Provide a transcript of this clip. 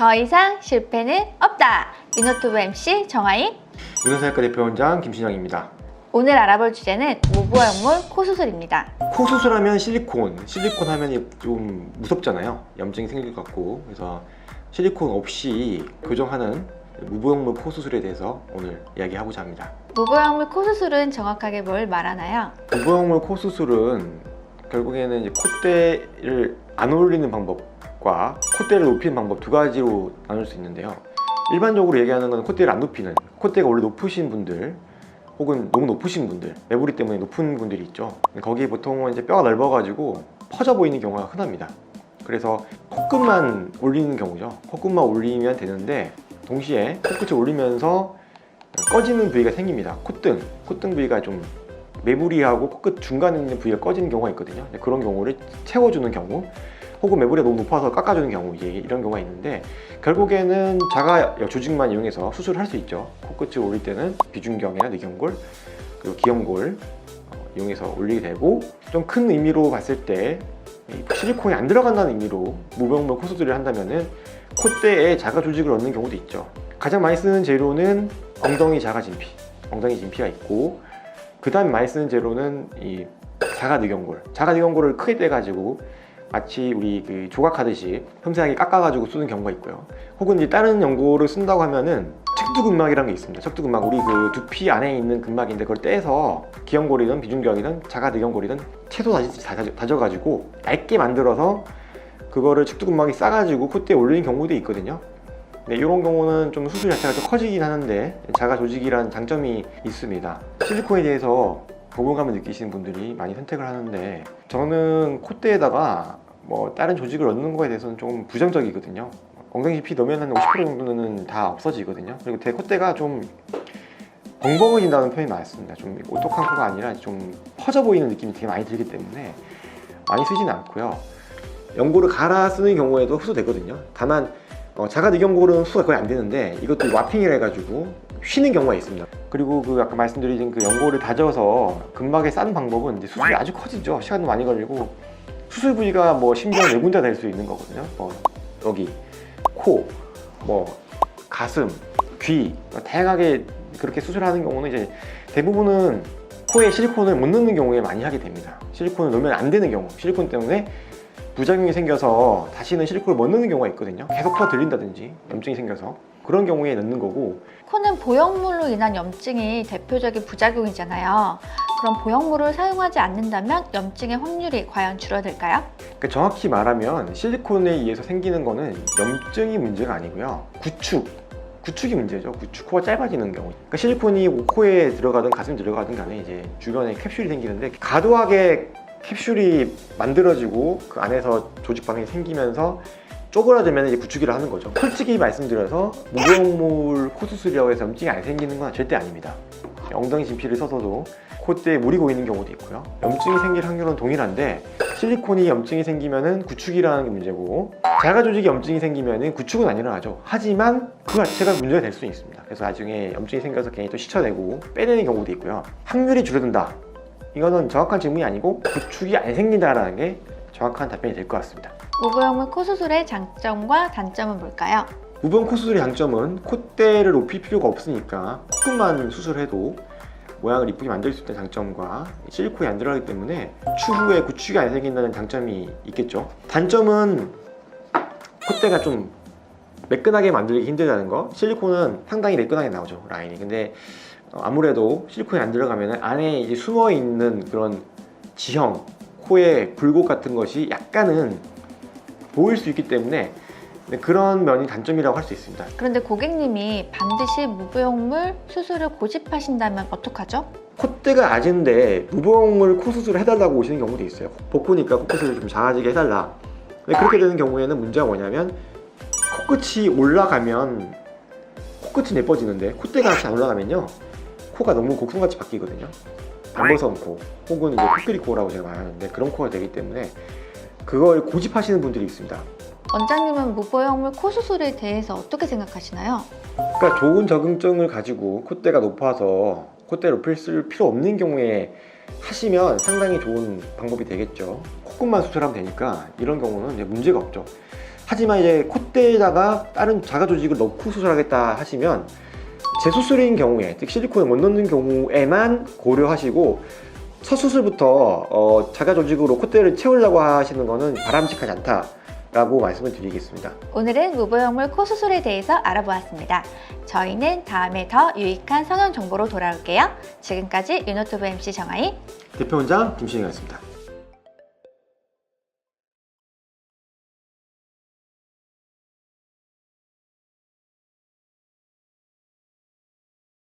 더 이상 실패는 없다. 위너튜브 MC 정하임. 윤호사역과 대표원장 김신영입니다. 오늘 알아볼 주제는 무보형물 코 수술입니다. 코 수술하면 실리콘 하면 좀 무섭잖아요. 염증이 생길 것 같고. 그래서 실리콘 없이 교정하는 무보형물 코 수술에 대해서 오늘 이야기하고자 합니다. 무보형물 코 수술은 정확하게 뭘 말하나요? 무보형물 코 수술은 결국에는 이제 콧대를 안 올리는 방법과 콧대를 높이는 방법 두 가지로 나눌 수 있는데요. 일반적으로 얘기하는 건 콧대를 안 높이는, 콧대가 원래 높으신 분들 혹은 너무 높으신 분들, 매부리 때문에 높은 분들이 있죠. 거기에 보통은 이제 뼈가 넓어가지고 퍼져 보이는 경우가 흔합니다. 그래서 코끝만 올리는 경우죠. 코끝만 올리면 되는데 동시에 코끝을 올리면서 꺼지는 부위가 생깁니다. 콧등 부위가 좀 매부리하고 코끝 중간에 있는 부위가 꺼지는 경우가 있거든요. 그런 경우를 채워주는 경우, 혹은 매부리가 너무 높아서 깎아주는 경우, 이제 이런 경우가 있는데 결국에는 자가 조직만 이용해서 수술을 할 수 있죠. 코끝을 올릴 때는 비중경이나 뇌경골 그리고 기형골 이용해서 올리게 되고, 좀 큰 의미로 봤을 때 실리콘이 안 들어간다는 의미로 무보형물 코 수술을 한다면은 콧대에 자가 조직을 얻는 경우도 있죠. 가장 많이 쓰는 재료는 엉덩이 자가 진피, 엉덩이 진피가 있고, 그 다음에 많이 쓰는 재료는 이 자가 뇌경골을 크게 떼가지고 마치 우리 그 조각하듯이 섬세하게 깎아가지고 쓰는 경우가 있고요. 혹은 이제 다른 연고를 쓴다고 하면은 척두근막이라는 게 있습니다. 척두근막, 우리 그 두피 안에 있는 근막인데 그걸 떼서 기형골이든 비중경이든 자가 뇌경골이든 채소 다져가지고 얇게 만들어서 그거를 척두근막에 싸가지고 콧대에 올리는 경우도 있거든요. 네, 이런 경우는 좀 수술 자체가 좀 커지긴 하는데 자가 조직이라는 장점이 있습니다. 실리콘에 대해서 거부감을 느끼시는 분들이 많이 선택을 하는데, 저는 콧대에다가 뭐 다른 조직을 얻는 거에 대해서는 좀 부정적이거든요. 엉덩이 깊이 넣으면 한 50% 정도는 다 없어지거든요. 그리고 제 콧대가 좀 벙벙해진다는 표현이 많습니다. 좀 오똑한 코가 아니라 좀 퍼져 보이는 느낌이 되게 많이 들기 때문에 많이 쓰지는 않고요. 연고를 갈아 쓰는 경우에도 흡수되거든요. 다만 자가 뇌경골은 흡수가 거의 안 되는데 이것도 와핑이라 해가지고 쉬는 경우가 있습니다. 그리고 그 아까 말씀드린 그 연고를 다져서 근막에 싸는 방법은 이제 수술이 아주 커지죠. 시간도 많이 걸리고, 수술 부위가 뭐 심지어 네 군데 될 수 있는 거거든요. 여기 코, 뭐 가슴, 귀, 다양하게 그렇게 수술하는 경우는 이제 대부분은 코에 실리콘을 못 넣는 경우에 많이 하게 됩니다. 실리콘을 넣으면 안 되는 경우, 실리콘 때문에 부작용이 생겨서 다시는 실리콘을 못 넣는 경우가 있거든요. 계속 코가 들린다든지 염증이 생겨서 그런 경우에 넣는 거고. 코는 보형물로 인한 염증이 대표적인 부작용이잖아요. 그럼 보형물을 사용하지 않는다면 염증의 확률이 과연 줄어들까요? 그러니까 정확히 말하면 실리콘에 의해서 생기는 거는 염증이 문제가 아니고요. 구축이 문제죠. 코가 짧아지는 경우. 그러니까 실리콘이 코에 들어가든 가슴에 들어가든 간에 이제 주변에 캡슐이 생기는데, 과도하게 캡슐이 만들어지고 그 안에서 조직 반응이 생기면서 쪼그라들면 이제 구축이라 하는 거죠. 솔직히 말씀드려서 무보형물 코 수술이라고 해서 염증이 안 생기는 건 절대 아닙니다. 엉덩이 진피를 써서도 콧대에 물이 고이는 경우도 있고요. 염증이 생길 확률은 동일한데 실리콘이 염증이 생기면은 구축이라는 게 문제고, 자가 조직이 염증이 생기면은 구축은 안 일어나죠. 하지만 그 자체가 문제가 될 수 있습니다. 그래서 나중에 염증이 생겨서 괜히 또 씻어내고 빼내는 경우도 있고요. 확률이 줄어든다, 이거는 정확한 질문이 아니고 구축이 안 생긴다라는 게 정확한 답변이 될 것 같습니다. 무보형물 코 수술의 장점과 단점은 뭘까요? 무보형 코 수술의 장점은 콧대를 높일 필요가 없으니까 코끝만 수술해도 모양을 이쁘게 만들 수 있다는 장점과 실리콘이 안 들어가기 때문에 추후에 구축이 안 생긴다는 장점이 있겠죠. 단점은 콧대가 좀 매끈하게 만들기 힘들다는 거. 실리콘은 상당히 매끈하게 나오죠, 라인이. 근데 아무래도 실리콘이 안 들어가면 안에 이제 숨어 있는 그런 지형, 코의 굴곡 같은 것이 약간은 보일 수 있기 때문에 그런 면이 단점이라고 할 수 있습니다. 그런데 고객님이 반드시 무보형물 수술을 고집하신다면 어떡하죠? 콧대가 낮은데 무보형물 코 수술을 해달라고 오시는 경우도 있어요. 복부니까 코끝을 좀 작아지게 해달라. 근데 그렇게 되는 경우에는 문제가 뭐냐면, 코끝이 올라가면 코끝이 예뻐지는데 콧대가 같이 안 올라가면요, 코가 너무 곡선같이 바뀌거든요. 방버선 코 혹은 이제 코끼리 코라고 제가 말하는데 그런 코가 되기 때문에 그걸 고집하시는 분들이 있습니다. 원장님은 무보형물 코 수술에 대해서 어떻게 생각하시나요? 그러니까 좋은 적응증을 가지고 콧대가 높아서 콧대를 높일 필요 없는 경우에 하시면 상당히 좋은 방법이 되겠죠. 코끝만 수술하면 되니까 이런 경우는 이제 문제가 없죠. 하지만 이제 콧대에다가 다른 자가 조직을 넣고 수술하겠다 하시면 재수술인 경우에, 즉 실리콘을 못 넣는 경우에만 고려하시고 첫 수술부터 자가 조직으로 콧대를 채우려고 하시는 것은 바람직하지 않다라고 말씀을 드리겠습니다. 오늘은 무보형물 코 수술에 대해서 알아보았습니다. 저희는 다음에 더 유익한 성형 정보로 돌아올게요. 지금까지 유노튜브 MC 정아이 대표원장 김신영이었습니다.